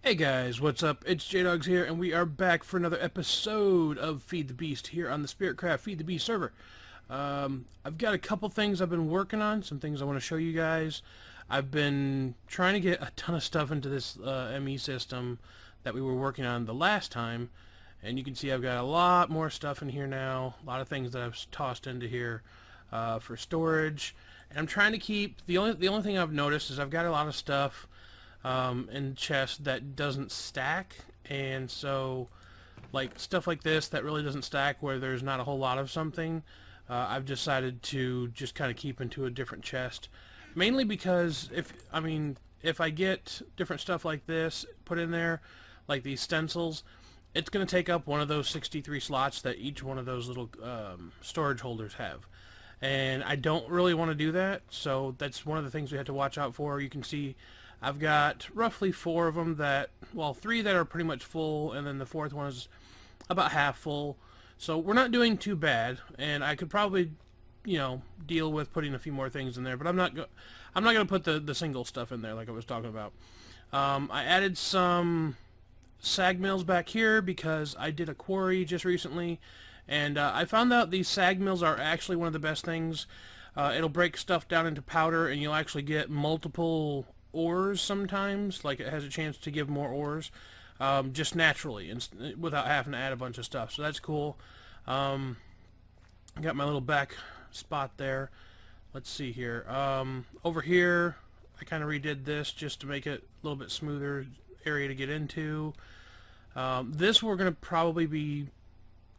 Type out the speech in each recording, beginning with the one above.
Hey guys, what's up? It's JDawgs here, and we are back for another episode of Feed the Beast here on the Spiritcraft FTB LP server. I've got a couple things I've been working on, some things I want to show you guys. I've been trying to get a ton of stuff into this ME system that we were working on the last time, and you can see I've got a lot more stuff in here now, a lot of things that I've tossed into here for storage. And I'm trying to keep, the only thing I've noticed is I've got a lot of stuff in chest that doesn't stack, and so like stuff like this that really doesn't stack where there's not a whole lot of something, I've decided to just kind of keep into a different chest, mainly because if I get different stuff like this put in there, like these stencils, it's going to take up one of those 63 slots that each one of those little storage holders have, and I don't really want to do that. So that's one of the things we have to watch out for. You can see I've got roughly 4 of them that, well, 3 that are pretty much full, and then the 4th one is about half full. So we're not doing too bad, and I could probably, deal with putting a few more things in there, but I'm not going to put the single stuff in there like I was talking about. I added some sag mills back here because I did a quarry just recently, and I found out these sag mills are actually one of the best things. It'll break stuff down into powder, and you'll actually get multiple ores sometimes. Like, it has a chance to give more ores just naturally and without having to add a bunch of stuff, so that's cool. Got my little back spot there. Let's see here. Over here I kind of redid this just to make it a little bit smoother area to get into. This we're gonna probably be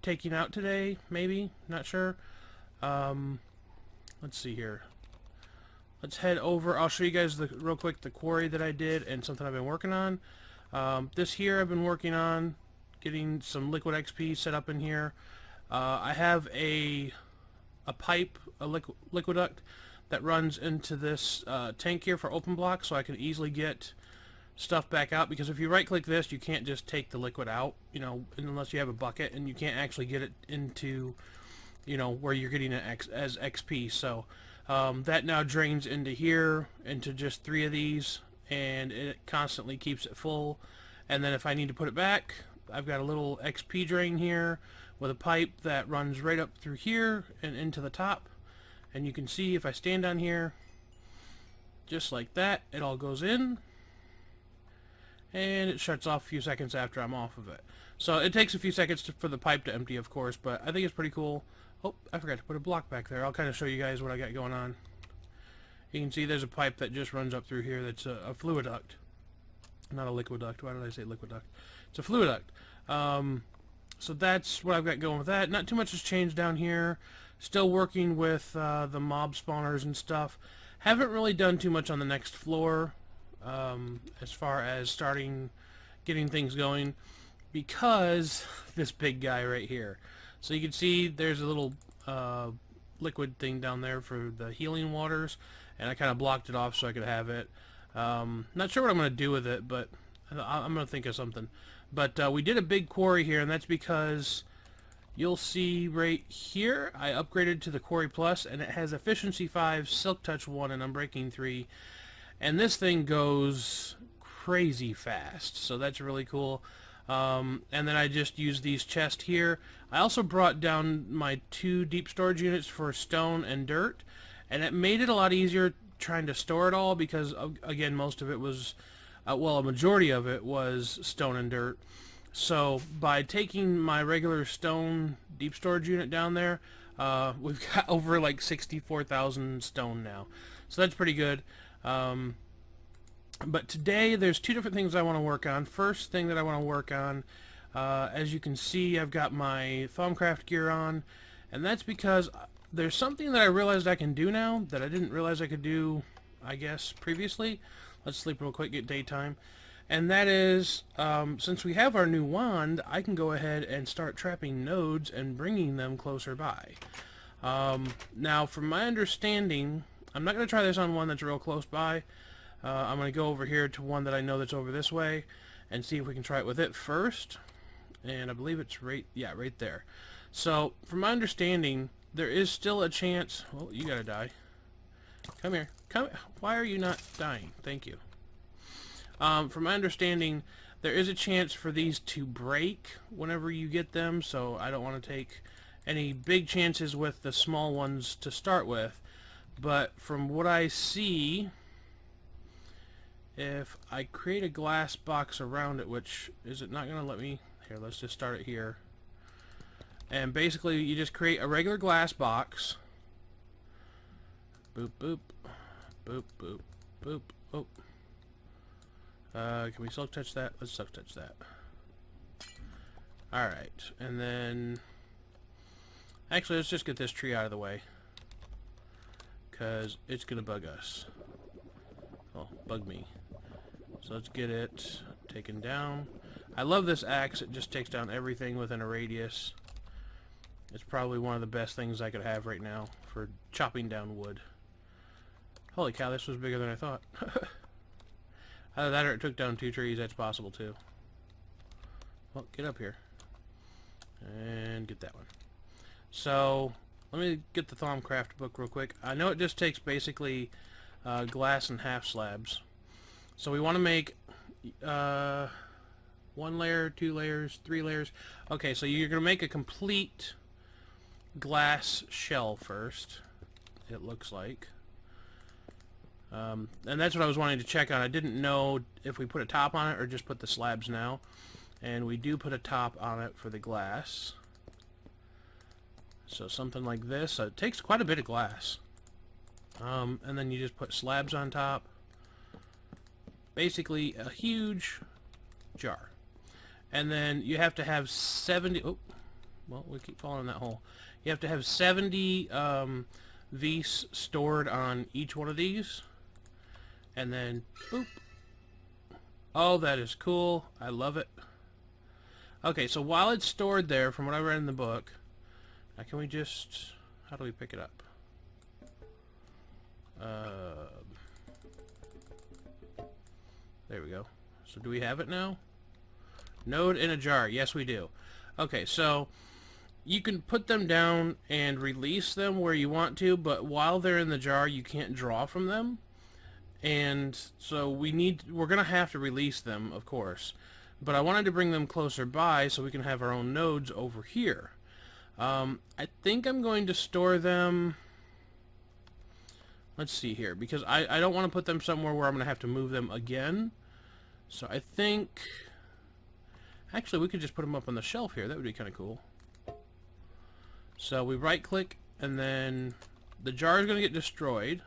taking out today, maybe, not sure. Let's see here. Let's head over. I'll show you guys real quick the quarry that I did and something I've been working on. This here I've been working on getting some liquid XP set up in here. I have a pipe, a liquiduct that runs into this tank here for open block, so I can easily get stuff back out, because if you right click this, you can't just take the liquid out, unless you have a bucket, and you can't actually get it into where you're getting it as XP. So that now drains into here, into just 3 of these, and it constantly keeps it full. And then if I need to put it back, I've got a little XP drain here with a pipe that runs right up through here and into the top. And you can see if I stand on here, just like that, it all goes in, and it shuts off a few seconds after I'm off of it. So it takes a few seconds for the pipe to empty, of course, but I think it's pretty cool. Oh, I forgot to put a block back there. I'll kind of show you guys what I got going on. You can see there's a pipe that just runs up through here that's a fluid duct. Not a liquid duct. Why did I say liquid duct? It's a fluid duct. So that's what I've got going with that. Not too much has changed down here. Still working with the mob spawners and stuff. Haven't really done too much on the next floor as far as getting things going, because this big guy right here. So you can see there's a little liquid thing down there for the healing waters, and I kind of blocked it off so I could have it. Not sure what I'm going to do with it, but I'm going to think of something. But we did a big quarry here, and that's because you'll see right here I upgraded to the Quarry Plus, and it has Efficiency 5, Silk Touch 1, and Unbreaking 3. And this thing goes crazy fast, so that's really cool. And then I just used these chests here. I also brought down my 2 deep storage units for stone and dirt, and it made it a lot easier trying to store it all, because again, most of it was well, a majority of it was stone and dirt. So by taking my regular stone deep storage unit down there, we've got over like 64,000 stone now, so that's pretty good. But today there's 2 different things I want to work on. First thing that I want to work on, as you can see, I've got my Thaumcraft gear on, and that's because there's something that I realized I can do now that I didn't realize I could do, I guess, previously. Let's sleep real quick, get daytime. And that is, since we have our new wand, I can go ahead and start trapping nodes and bringing them closer by. Now, from my understanding, I'm not going to try this on one that's real close by. I'm going to go over here to one that I know that's over this way and see if we can try it with it first. And I believe it's right there. So, from my understanding, there is still a chance... Well, you gotta die. Come here. Why are you not dying? Thank you. From my understanding, There is a chance for these to break whenever you get them, so I don't want to take any big chances with the small ones to start with. But from what I see, if I create a glass box around it, which is it not going to let me? Here, let's just start it here. And basically, you just create a regular glass box. Boop, boop, boop, boop, boop. Oh. Can we silk touch that? Let's silk touch that. Alright, and then... Actually, let's just get this tree out of the way. Because it's going to bug us. Oh, bug me. So let's get it taken down. I love this axe. It just takes down everything within a radius. It's probably one of the best things I could have right now for chopping down wood. Holy cow, this was bigger than I thought. Either that or it took down 2 trees. That's possible too. Well, get up here. And get that one. So, let me get the Thaumcraft book real quick. I know it just takes basically glass and half slabs. So we want to make 1 layer, 2 layers, 3 layers. Okay, so you're going to make a complete glass shell first, it looks like. And that's what I was wanting to check on. I didn't know if we put a top on it or just put the slabs now. And we do put a top on it for the glass. So something like this. So it takes quite a bit of glass. And then you just put slabs on top. Basically a huge jar. And then you have to have 70... Oh, well, we keep falling in that hole. You have to have 70 V's stored on each one of these. And then, boop. Oh, that is cool. I love it. Okay, so while it's stored there, from what I read in the book, now can we just... How do we pick it up? There we go. So do we have it now? Node in a jar. Yes, we do. Okay, so you can put them down and release them where you want to, but while they're in the jar, you can't draw from them. And so we're going to have to release them, of course. But I wanted to bring them closer by so we can have our own nodes over here. I think I'm going to store them... Let's see here, because I don't want to put them somewhere where I'm going to have to move them again. So I think... Actually, we could just put them up on the shelf here. That would be kind of cool. So we right-click, and then the jar is going to get destroyed.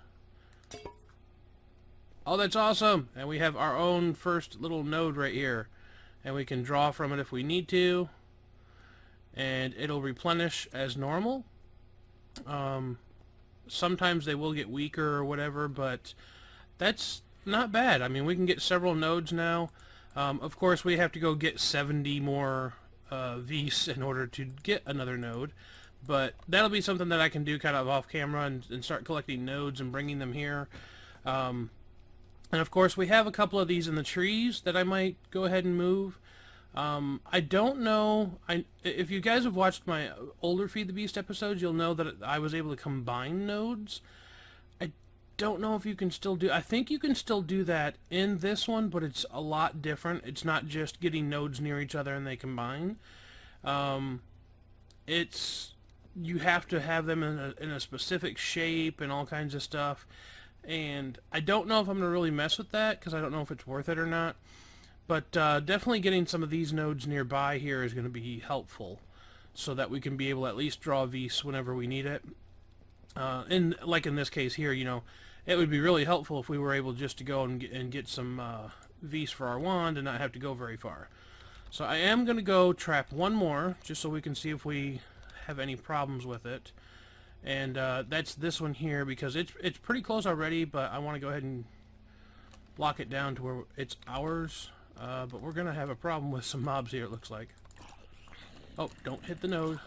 Oh, that's awesome! And we have our own first little node right here. And we can draw from it if we need to. And it'll replenish as normal. Sometimes they will get weaker or whatever, but that's not bad. I mean, we can get several nodes now. Of course, we have to go get 70 more V's in order to get another node. But that'll be something that I can do kind of off camera and start collecting nodes and bringing them here. And of course, we have a couple of these in the trees that I might go ahead and move. I don't know, if you guys have watched my older Feed the Beast episodes, you'll know that I was able to combine nodes. I don't know if you can still do, I think you can still do that in this one, but it's a lot different. It's not just getting nodes near each other and they combine. You have to have them in a specific shape and all kinds of stuff. And I don't know if I'm going to really mess with that, because I don't know if it's worth it or not. But definitely getting some of these nodes nearby here is going to be helpful, so that we can be able to at least draw V's whenever we need it. And like in this case here, you know, it would be really helpful if we were able just to go and get some V's for our wand and not have to go very far. So I am going to go trap one more, just so we can see if we have any problems with it. And that's this one here, because it's pretty close already, but I want to go ahead and lock it down to where it's ours. But we're going to have a problem with some mobs here, it looks like. Oh, don't hit the node.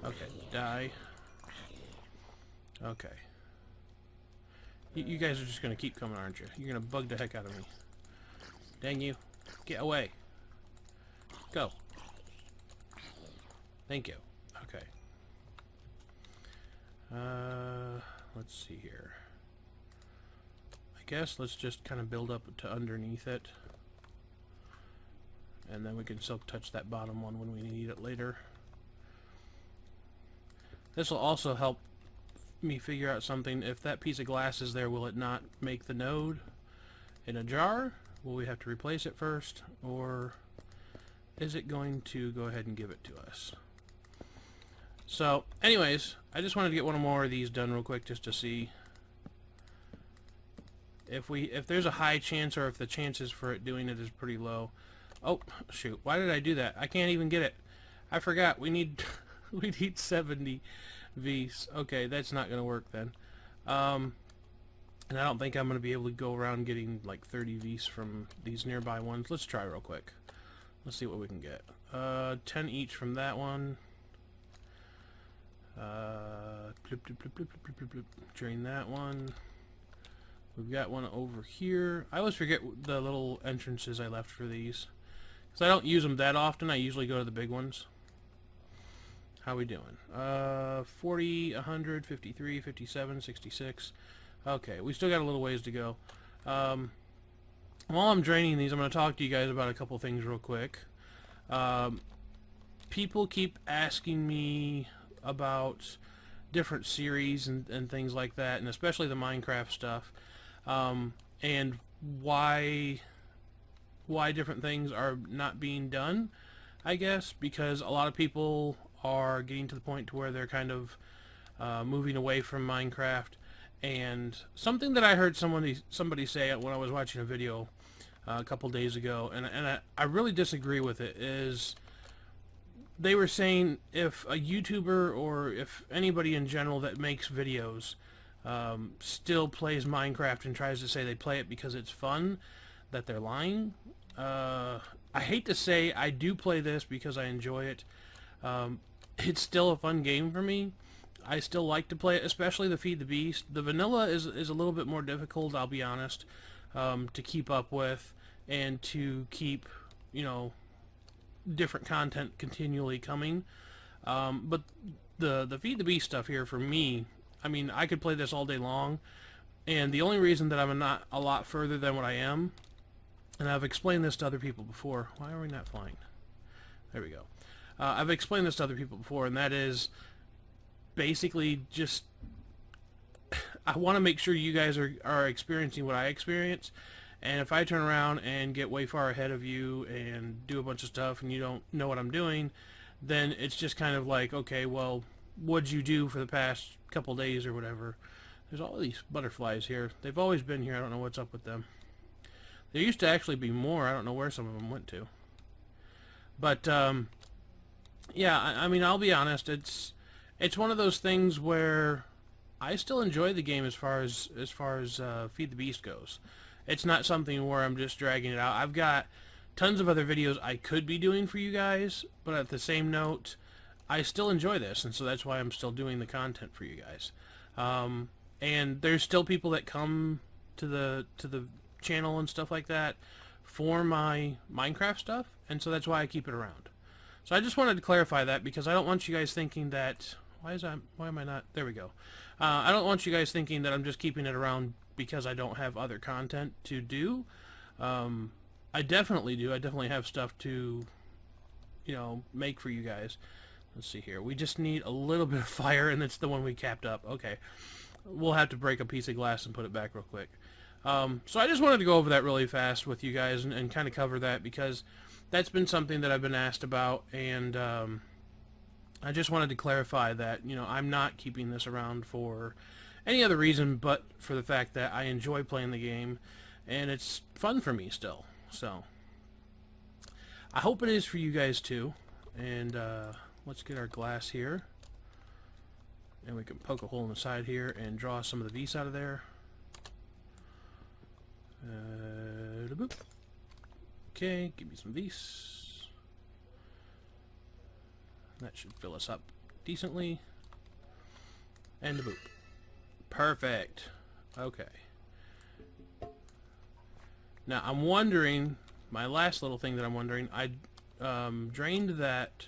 Okay, die. Okay. You guys are just going to keep coming, aren't you? You're going to bug the heck out of me. Dang you. Get away. Go. Thank you. Okay. Let's see here. I guess let's just kind of build up to underneath it. and then we can silk touch that bottom one when we need it later. This will also help me figure out something. If that piece of glass is there, will it not make the node in a jar? Will we have to replace it first, or is it going to go ahead and give it to us? So anyways, I just wanted to get one more of these done real quick just to see if there's a high chance, or if the chances for it doing it is pretty low. Oh shoot, why did I do that? I can't even get it. I forgot we need we need 70 V's. Okay, that's not gonna work then. And I don't think I'm gonna be able to go around getting like 30 V's from these nearby ones. Let's try real quick. Let's see what we can get. 10 each from that one. Drain that one. We've got one over here. I always forget the little entrances I left for these, because I don't use them that often. I usually go to the big ones. How we doing? 40, 100, 53, 57, 66. Okay, we still got a little ways to go. While I'm draining these, I'm going to talk to you guys about a couple things real quick. People keep asking me about different series and things like that, and especially the Minecraft stuff, and why different things are not being done, I guess, because a lot of people are getting to the point to where they're kind of moving away from Minecraft. And something that I heard somebody say when I was watching a video a couple days ago, and I really disagree with it, is they were saying if a YouTuber or if anybody in general that makes videos still plays Minecraft and tries to say they play it because it's fun, that they're lying. I hate to say, I do play this because I enjoy it. It's still a fun game for me. I still like to play it, especially the Feed the Beast. The vanilla is a little bit more difficult, I'll be honest, to keep up with and to keep, you know, different content continually coming. But the Feed the Beast stuff here, for me, I mean, I could play this all day long, and the only reason that I'm not a lot further than what I am, and I've explained this to other people before. Why are we not flying? There we go. I've explained this to other people before, and that is basically just I want to make sure you guys are experiencing what I experience. And if I turn around and get way far ahead of you and do a bunch of stuff and you don't know what I'm doing, then it's just kind of like, okay, well, what'd you do for the past couple days or whatever? There's all these butterflies here. They've always been here. I don't know what's up with them. There used to actually be more. I don't know where some of them went to. But yeah, I mean, I'll be honest. It's one of those things where I still enjoy the game as far as Feed the Beast goes. It's not something where I'm just dragging it out. I've got tons of other videos I could be doing for you guys, but at the same note, I still enjoy this, and so that's why I'm still doing the content for you guys. And there's still people that come to the channel and stuff like that for my Minecraft stuff, and so that's why I keep it around. So I just wanted to clarify that, because I don't want you guys thinking that why am I not, there we go. I don't want you guys thinking that I'm just keeping it around because I don't have other content to do. I definitely do. I definitely have stuff to, you know, make for you guys. Let's see here. We just need a little bit of fire, and it's the one we capped up. Okay. We'll have to break a piece of glass and put it back real quick. So I just wanted to go over that really fast with you guys and kind of cover that, because that's been something that I've been asked about, and I just wanted to clarify that, you know, I'm not keeping this around for any other reason but for the fact that I enjoy playing the game, and it's fun for me still. So I hope it is for you guys too. And let's get our glass here, and we can poke a hole in the side here and draw some of the V's out of there. Boop. Okay, give me some V's. That should fill us up decently. And a boop. Perfect. Okay. Now I'm wondering, my last little thing that I'm wondering, I drained that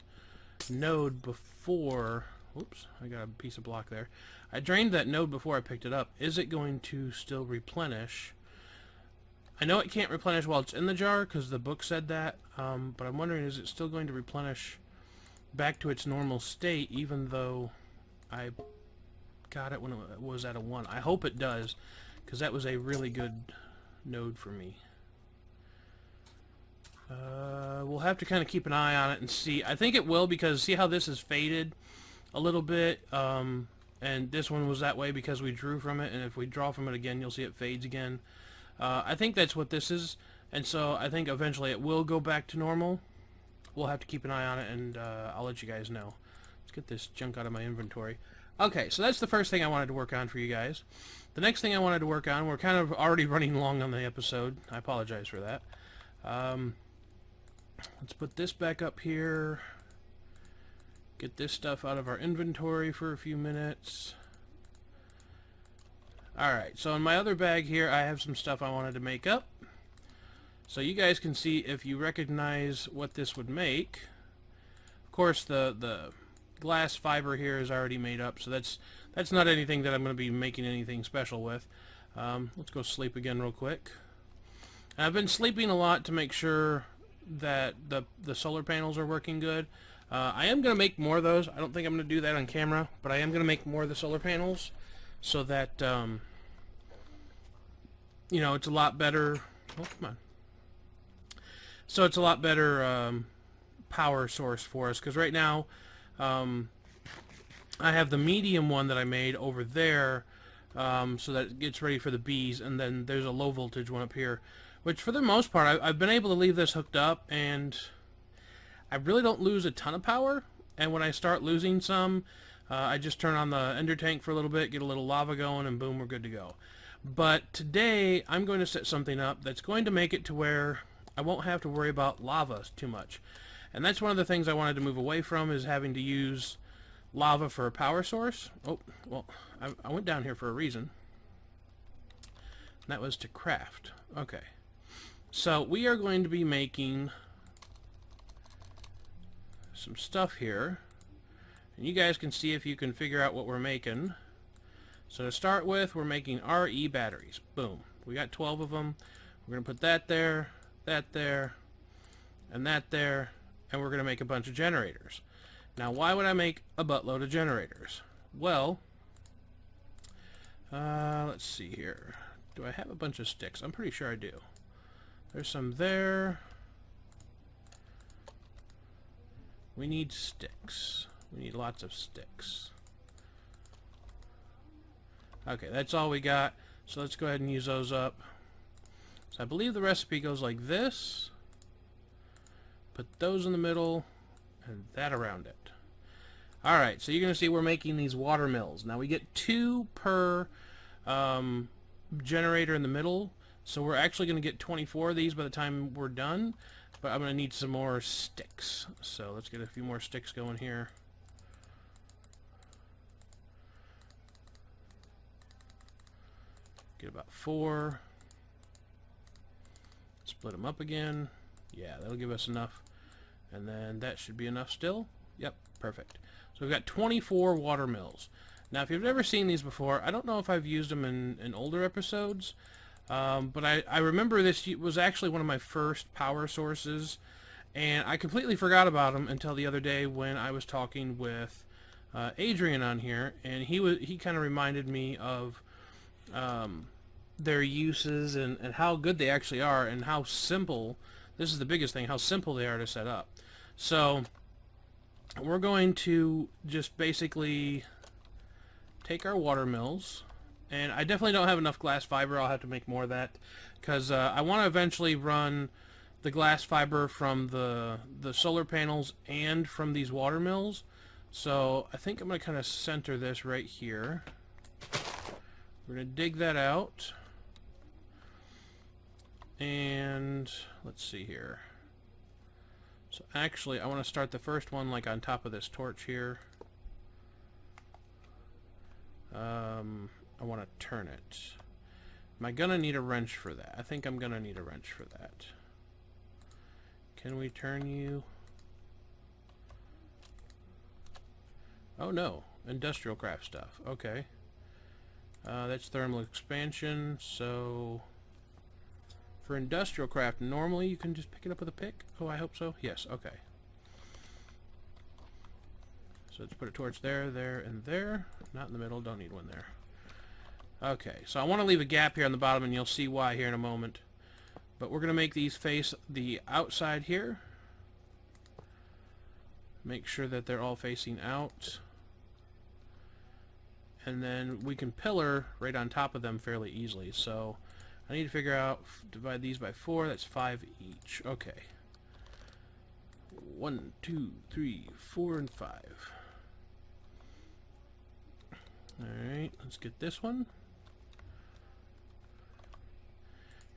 node before. Oops, I got a piece of block there. I drained that node before I picked it up. Is it going to still replenish I know it can't replenish while it's in the jar because the book said that, but I'm wondering, is it still going to replenish back to its normal state even though I got it when it was at a 1? I hope it does, because that was a really good node for me. We'll have to kind of keep an eye on it and see. I think it will, because see how this is faded a little bit, and this one was that way because we drew from it, and if we draw from it again, you'll see it fades again. I think that's what this is, and so I think eventually it will go back to normal. We'll have to keep an eye on it, and I'll let you guys know. Let's get this junk out of my inventory. Okay, so that's the first thing I wanted to work on for you guys. The next thing I wanted to work on, we're kind of already running long on the episode. I apologize for that. Let's put this back up here. Get this stuff out of our inventory for a few minutes. Alright, so in my other bag here, I have some stuff I wanted to make up. So you guys can see if you recognize what this would make. Of course, the glass fiber here is already made up, so that's not anything that I'm going to be making anything special with. Let's go sleep again real quick. And I've been sleeping a lot to make sure that the solar panels are working good. I am going to make more of those. I don't think I'm going to do that on camera, but I am going to make more of the solar panels so that, you know, it's a lot better. Oh, come on. So it's a lot better power source for us, because right now I have the medium one that I made over there, so that it gets ready for the bees, and then there's a low voltage one up here, which for the most part I've been able to leave this hooked up, and I really don't lose a ton of power. And when I start losing some, I just turn on the ender tank for a little bit, get a little lava going, and boom, we're good to go. But today I'm going to set something up that's going to make it to where I won't have to worry about lava too much. And that's one of the things I wanted to move away from, is having to use lava for a power source. Oh, well, I went down here for a reason. And that was to craft. Okay. So we are going to be making some stuff here. And you guys can see if you can figure out what we're making. So to start with, we're making RE batteries. Boom. We got 12 of them. We're going to put that there, and that there, and we're going to make a bunch of generators. Now, why would I make a buttload of generators? Well, let's see here. Do I have a bunch of sticks? I'm pretty sure I do. There's some there. We need sticks. We need lots of sticks. Okay, that's all we got. So let's go ahead and use those up. So I believe the recipe goes like this. Put those in the middle, and that around it. Alright, so you're going to see we're making these water mills. Now we get 2 per generator in the middle, so we're actually going to get 24 of these by the time we're done, but I'm going to need some more sticks. So let's get a few more sticks going here. Get about 4. Split them up again. Yeah, that'll give us enough. And then that should be enough still. Yep, perfect. So we've got 24 water mills. Now, if you've never seen these before, I don't know if I've used them in older episodes, but I remember this was actually one of my first power sources, and I completely forgot about them until the other day when I was talking with Adrian on here, and he kind of reminded me of their uses and how good they actually are, and how simple, this is the biggest thing, how simple they are to set up. So we're going to just basically take our water mills, and I definitely don't have enough glass fiber. I'll have to make more of that, because I want to eventually run the glass fiber from the solar panels and from these water mills. So I think I'm going to kind of center this right here. We're going to dig that out. And let's see here. So actually, I want to start the first one like on top of this torch here. I want to turn it. Am I going to need a wrench for that? I think I'm going to need a wrench for that. Can we turn you? Oh no, industrial craft stuff. Okay. That's thermal expansion, so For industrial craft, normally you can just pick it up with a pick. Oh, I hope so. Yes, okay. So let's put it towards there, there, and there. Not in the middle, don't need one there. Okay, so I want to leave a gap here on the bottom, and you'll see why here in a moment. But we're going to make these face the outside here. Make sure that they're all facing out. And then we can pillar right on top of them fairly easily. So I need to figure out, divide these by 4, that's 5 each. Okay. 1, 2, 3, 4, and 5. Alright, let's get this one.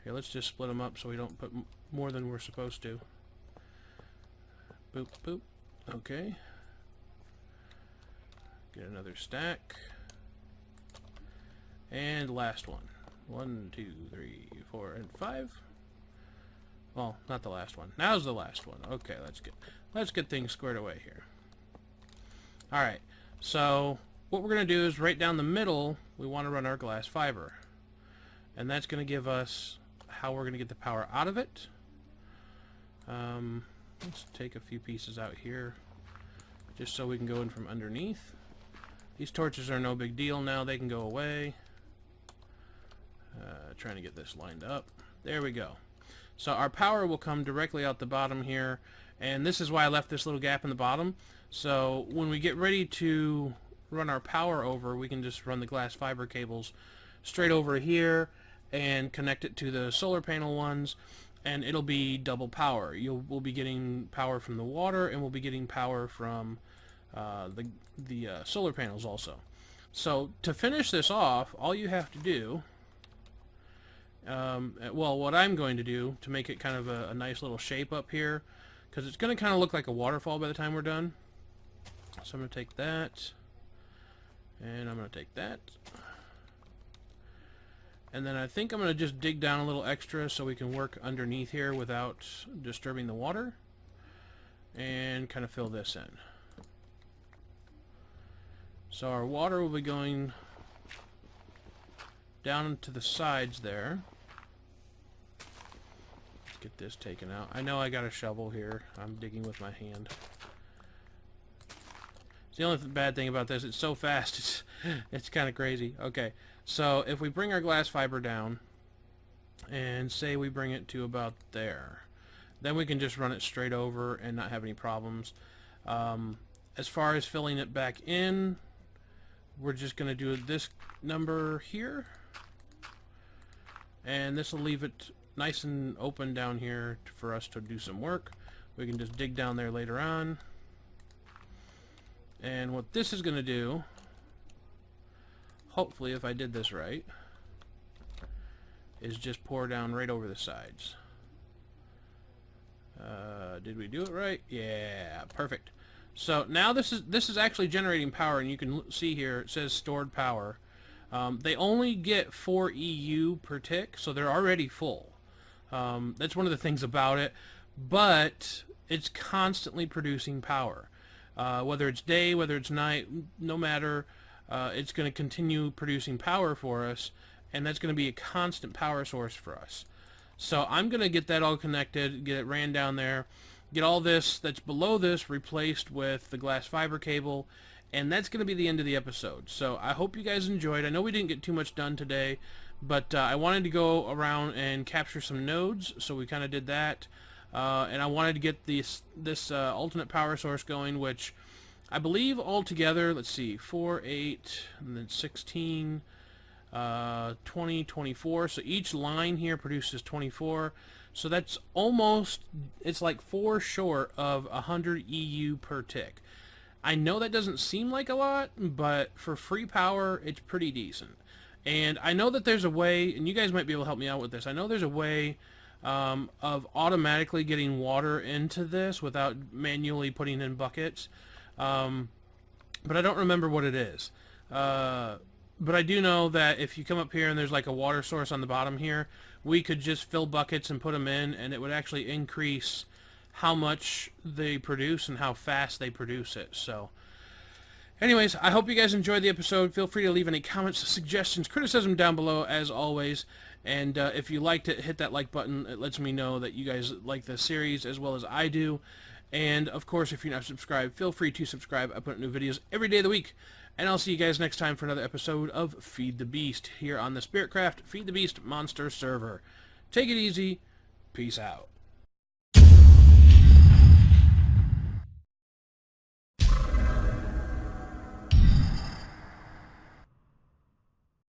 Here, let's just split them up so we don't put more than we're supposed to. Boop, boop. Okay. Get another stack. And last one. 1, 2, 3, 4, and 5. Well, not the last one. Now's the last one. Okay, let's get things squared away here. Alright, so what we're going to do is right down the middle, we want to run our glass fiber. And that's going to give us how we're going to get the power out of it. Let's take a few pieces out here, just so we can go in from underneath. These torches are no big deal now, they can go away. Trying to get this lined up. There we go. So our power will come directly out the bottom here, and this is why I left this little gap in the bottom. So when we get ready to run our power over, we can just run the glass fiber cables straight over here and connect it to the solar panel ones, and it'll be double power. We'll be getting power from the water, and we'll be getting power from the solar panels also. So to finish this off, all you have to do, well, what I'm going to do to make it kind of a nice little shape up here, because it's going to kind of look like a waterfall by the time we're done. So I'm going to take that, and I'm going to take that. And then I think I'm going to just dig down a little extra so we can work underneath here without disturbing the water. And kind of fill this in. So our water will be going down to the sides there. Let's get this taken out. I know I got a shovel here. I'm digging with my hand. The only bad thing about this, it's so fast, it's kind of crazy. Okay, so if we bring our glass fiber down, and say we bring it to about there, then we can just run it straight over and not have any problems. As far as filling it back in, we're just going to do this number here, and this will leave it nice and open down here for us to do some work. We can just dig down there later on. And what this is going to do, hopefully if I did this right, is just pour down right over the sides. Did we do it right? Yeah, perfect. So now this is actually generating power, and you can see here it says stored power. They only get 4 EU per tick, so they're already full. That's one of the things about it, but it's constantly producing power. Whether it's day, whether it's night, no matter, it's going to continue producing power for us, and that's going to be a constant power source for us. So I'm going to get that all connected, get it ran down there, get all this that's below this replaced with the glass fiber cable, and that's going to be the end of the episode. So I hope you guys enjoyed. I know we didn't get too much done today, but I wanted to go around and capture some nodes, so we kind of did that. And I wanted to get this alternate power source going, which I believe altogether, let's see, 4, 8, and then 16, 20, 24. So each line here produces 24. So that's almost, it's like 4 short of 100 EU per tick. I know that doesn't seem like a lot, but for free power, it's pretty decent. And I know that there's a way, and you guys might be able to help me out with this. I know there's a way of automatically getting water into this without manually putting in buckets, but I don't remember what it is. But I do know that if you come up here and there's like a water source on the bottom here, we could just fill buckets and put them in, and it would actually increase how much they produce and how fast they produce it. So Anyways, I hope you guys enjoyed the episode. Feel free to leave any comments, suggestions, criticism down below, as always. And if you liked it, hit that like button. It lets me know that you guys like the series as well as I do. And, of course, if you're not subscribed, feel free to subscribe. I put up new videos every day of the week. And I'll see you guys next time for another episode of Feed the Beast here on the Spiritcraft FTB Monster Server. Take it easy. Peace out.